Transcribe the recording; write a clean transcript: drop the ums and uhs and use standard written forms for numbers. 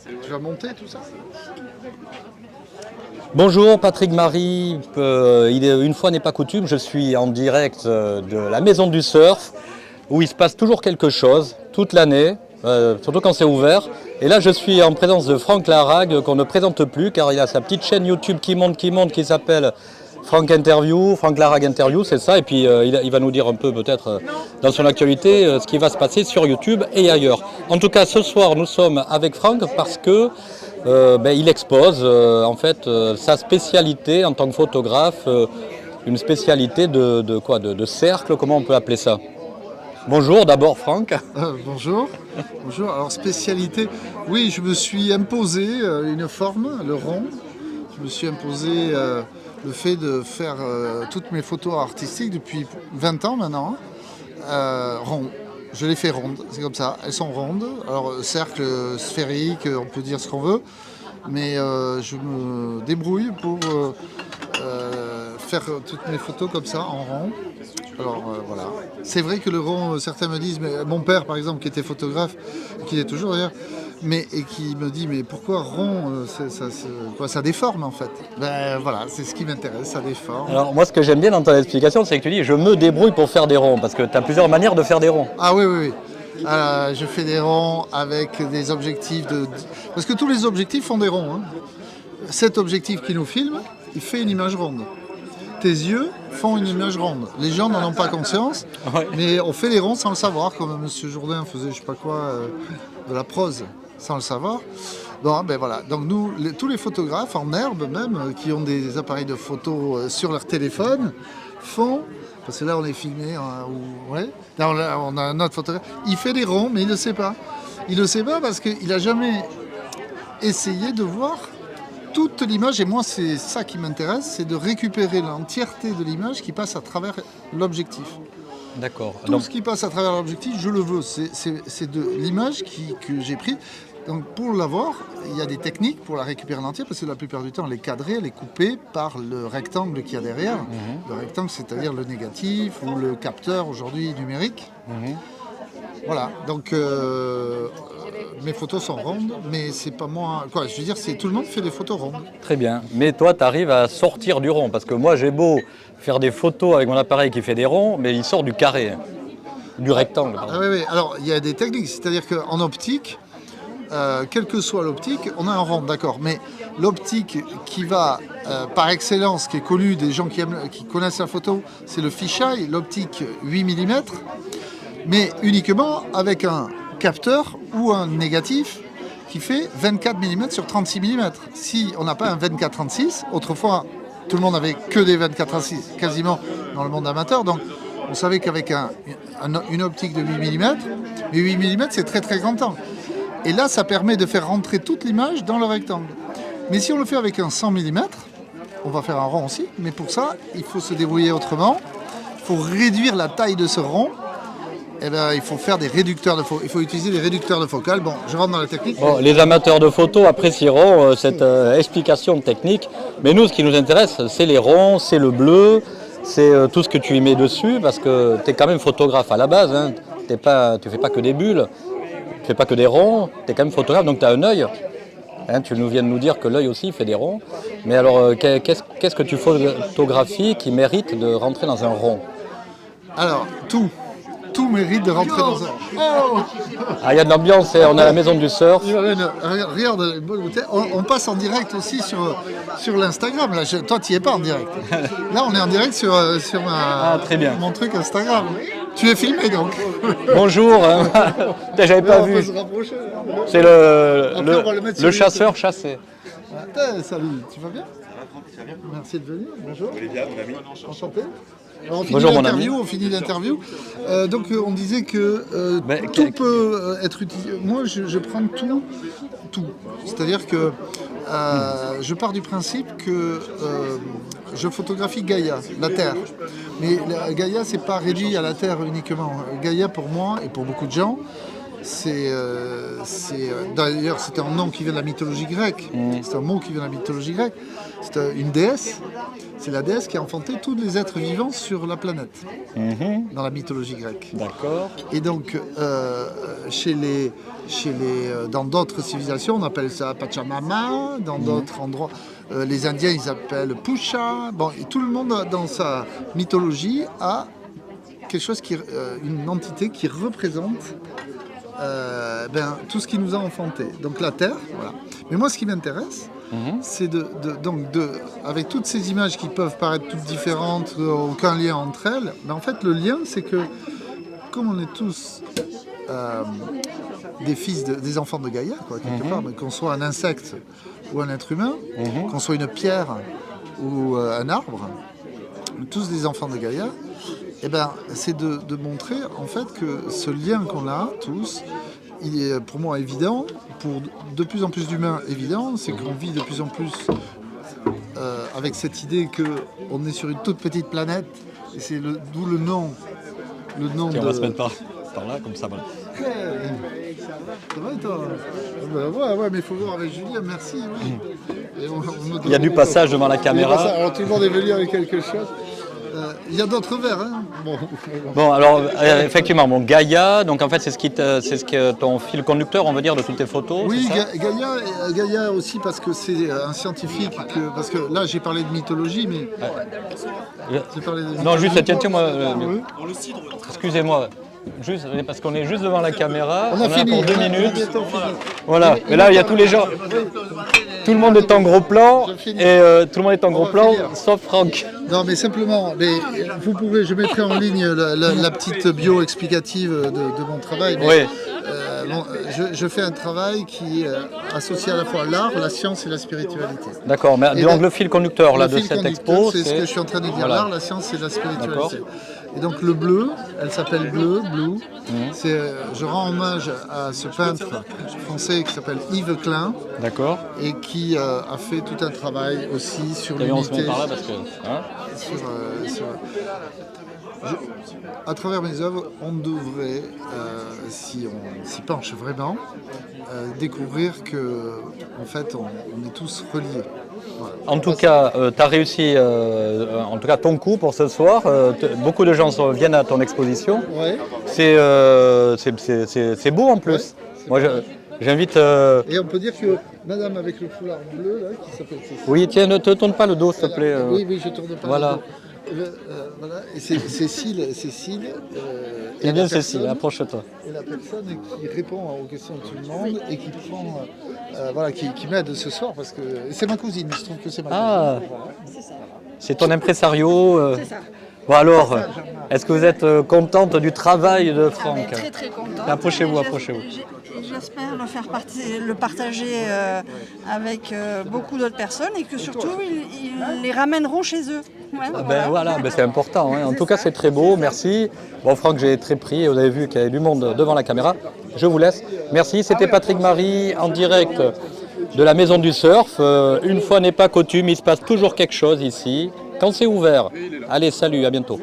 Tu vas monter tout ça? Bonjour Patrick Marie, une fois n'est pas coutume, je suis en direct de la Maison du Surf où il se passe toujours quelque chose toute l'année, surtout quand c'est ouvert. Et là je suis en présence de Franck Larrague qu'on ne présente plus car il a sa petite chaîne YouTube qui monte qui s'appelle Franck Larrague Interview, c'est ça. Et puis il va nous dire un peu peut-être dans son actualité ce qui va se passer sur YouTube et ailleurs. En tout cas ce soir nous sommes avec Franck parce que il expose en fait sa spécialité en tant que photographe, une spécialité de cercle, comment on peut appeler ça? Bonjour d'abord Franck. Bonjour. Bonjour. Alors spécialité, oui, je me suis imposé une forme, le rond. Je me suis imposé le fait de faire toutes mes photos artistiques depuis 20 ans maintenant, rond. Je les fais rondes, c'est comme ça, elles sont rondes. Alors cercle, sphérique, on peut dire ce qu'on veut, mais je me débrouille pour faire toutes mes photos comme ça, en rond. Alors voilà. C'est vrai que le rond, certains me disent, mais mon père par exemple qui était photographe, qui est toujours d'ailleurs, et qui me dit mais pourquoi rond, ça déforme en fait. Ben voilà, c'est ce qui m'intéresse, ça déforme. Alors moi ce que j'aime bien dans ton explication c'est que tu dis je me débrouille pour faire des ronds, parce que tu as plusieurs manières de faire des ronds. Ah oui, oui, oui. Je fais des ronds avec des objectifs parce que tous les objectifs font des ronds. Hein. Cet objectif qui nous filme, il fait une image ronde. Tes yeux font une image ronde. Les gens n'en ont pas conscience, mais on fait les ronds sans le savoir, comme M. Jourdain faisait je sais pas quoi, de la prose, sans le savoir. Bon, ben voilà. Donc nous, tous les photographes, en herbe même, qui ont des appareils de photo sur leur téléphone, font, parce que là on est filmé, là on a un autre photographe, il fait des ronds, mais il ne le sait pas. Il ne le sait pas parce qu'il n'a jamais essayé de voir toute l'image, et moi c'est ça qui m'intéresse, c'est de récupérer l'entièreté de l'image qui passe à travers l'objectif. D'accord. Tout ce qui passe à travers l'objectif, je le veux. C'est de l'image que j'ai prise. Donc pour l'avoir, il y a des techniques pour la récupérer en entier, parce que la plupart du temps, elle est cadrée, elle est coupée par le rectangle qu'il y a derrière. Le rectangle, c'est-à-dire le négatif ou le capteur aujourd'hui numérique. Voilà, donc mes photos sont rondes, mais c'est pas moi. Quoi, je veux dire, tout le monde fait des photos rondes. Très bien, mais toi tu arrives à sortir du rond, parce que moi j'ai beau faire des photos avec mon appareil qui fait des ronds, mais il sort du carré, du rectangle. Ah oui, oui, alors il y a des techniques, c'est-à-dire qu'en optique, quelle que soit l'optique, on a un rond, d'accord, mais l'optique qui va par excellence, qui est connue des gens qui connaissent la photo, c'est le fisheye, l'optique 8 mm, mais uniquement avec un capteur ou un négatif qui fait 24 mm sur 36 mm. Si on n'a pas un 24-36, autrefois tout le monde avait que des 24-36 quasiment dans le monde amateur, donc on savait qu'avec une optique de 8 mm, mais 8 mm c'est très très grand temps. Et là ça permet de faire rentrer toute l'image dans le rectangle. Mais si on le fait avec un 100 mm, on va faire un rond aussi, mais pour ça il faut se débrouiller autrement, il faut réduire la taille de ce rond. Eh ben, il faut faire des réducteurs de focale. Il faut utiliser des réducteurs de focale. Bon, je rentre dans la technique. Bon, les amateurs de photos apprécieront cette explication technique. Mais nous, ce qui nous intéresse, c'est les ronds, c'est le bleu, c'est tout ce que tu y mets dessus, parce que tu es quand même photographe à la base. Hein. Tu fais pas que des bulles, tu fais pas que des ronds, tu es quand même photographe, donc tu as un œil. Hein, tu viens de nous dire que l'œil aussi fait des ronds. Mais alors, qu'est-ce que tu photographies qui mérite de rentrer dans un rond? Alors, tout mérite de rentrer dans un... Oh, il y a de l'ambiance, on est à la Maison du Surf. Regarde, on passe en direct aussi sur l'Instagram. Là, toi, tu n'y es pas en direct. Là, on est en direct sur très bien. Mon truc Instagram. Tu es filmé, donc. Bonjour. J'avais pas vu. C'est le chasseur chassé. Salut, tu vas bien? Merci de venir. Bonjour. Olivia, mon ami. Enchanté. Alors, on finit l'interview. Donc on disait que tout peut être utilisé. Moi je prends tout. C'est-à-dire que je pars du principe que je photographie Gaïa, la Terre. Mais Gaïa c'est pas réduit à la Terre uniquement. Gaïa pour moi et pour beaucoup de gens, D'ailleurs, c'est un nom qui vient de la mythologie grecque. C'est un mot qui vient de la mythologie grecque. C'est une déesse. C'est la déesse qui a enfanté tous les êtres vivants sur la planète, dans la mythologie grecque. D'accord. Et donc, dans d'autres civilisations, on appelle ça Pachamama. Dans d'autres endroits, les Indiens, ils appellent Pusha. Bon, et tout le monde, dans sa mythologie, a quelque chose une entité qui représente tout ce qui nous a enfanté. Donc la Terre, voilà. Mais moi, ce qui m'intéresse, c'est avec toutes ces images qui peuvent paraître toutes différentes, aucun lien entre elles, mais en fait, le lien, c'est que comme on est tous des enfants de Gaïa, quoi, quelque part, mais qu'on soit un insecte ou un être humain, qu'on soit une pierre ou un arbre, tous des enfants de Gaïa, c'est de montrer en fait que ce lien qu'on a tous, il est pour moi évident, pour de plus en plus d'humains évident, c'est qu'on vit de plus en plus avec cette idée qu'on est sur une toute petite planète, et c'est d'où le nom. On va se mettre par là, comme ça. Voilà. Ça va et toi? Ouais, mais il faut voir avec Julien, merci. Oui. Il y a du passage devant la caméra. Alors tout le monde est venu avec quelque chose. Il y a d'autres verres, hein. Bon, alors effectivement, Gaïa, donc en fait c'est ce qui est ton fil conducteur, on va dire, de toutes tes photos. Oui, Gaïa aussi parce que c'est un scientifique, parce que là j'ai parlé de mythologie, mais j'ai parlé de mythologie. Non, juste tiens-moi, excusez-moi. Juste, parce qu'on est juste devant la caméra, on a fini, pour 2 minutes. Fini. Voilà, et là il y a tous les gens. Tout le monde est en gros plan, et tout le monde est en gros plan, sauf Franck. Non, mais simplement, vous pouvez, je mettrai en ligne la petite bio explicative de mon travail. Mais, oui. Je fais un travail qui associe à la fois l'art, la science et la spiritualité. D'accord, mais donc le fil conducteur là, de cette expo, c'est ce que je suis en train de dire, voilà. L'art, la science et la spiritualité. Et donc le bleu, elle s'appelle Blue. Je rends hommage à ce peintre français qui s'appelle Yves Klein. D'accord. Et qui a fait tout un travail aussi sur l'unité. On se met par là parce que. À travers mes œuvres, on devrait, si on s'y penche vraiment, découvrir que, en fait, on est tous reliés. Voilà. En tout cas, tu as réussi, en tout cas ton coup pour ce soir. Beaucoup de gens viennent à ton exposition. Ouais. C'est beau en plus. Ouais, moi, j'invite. Et on peut dire que madame avec le foulard bleu, là, qui s'appelle Cécile. Oui, tiens, ne te tourne pas le dos, s'il te plaît. Oui, je tourne pas voilà. le dos. Voilà, et c'est Cécile. Et bien Cécile, approche-toi. Et la personne qui répond aux questions de tout le monde et qui prend, qui m'aide ce soir parce que c'est ma cousine. Je trouve que c'est ma cousine. Voilà. C'est ton impresario. C'est ça. Bon alors, est-ce que vous êtes contente du travail de Franck? Très très contente. Approchez-vous. J'espère le partager avec beaucoup d'autres personnes et que surtout ils les ramèneront chez eux. Ouais, voilà, c'est important. Hein. En tout cas, c'est très beau. Merci. Bon, Franck, j'ai très pris. Vous avez vu qu'il y avait du monde devant la caméra. Je vous laisse. Merci. C'était Patrick Marie en direct de la Maison du Surf. Une fois n'est pas coutume, il se passe toujours quelque chose ici. Quand c'est ouvert. Allez, salut, à bientôt.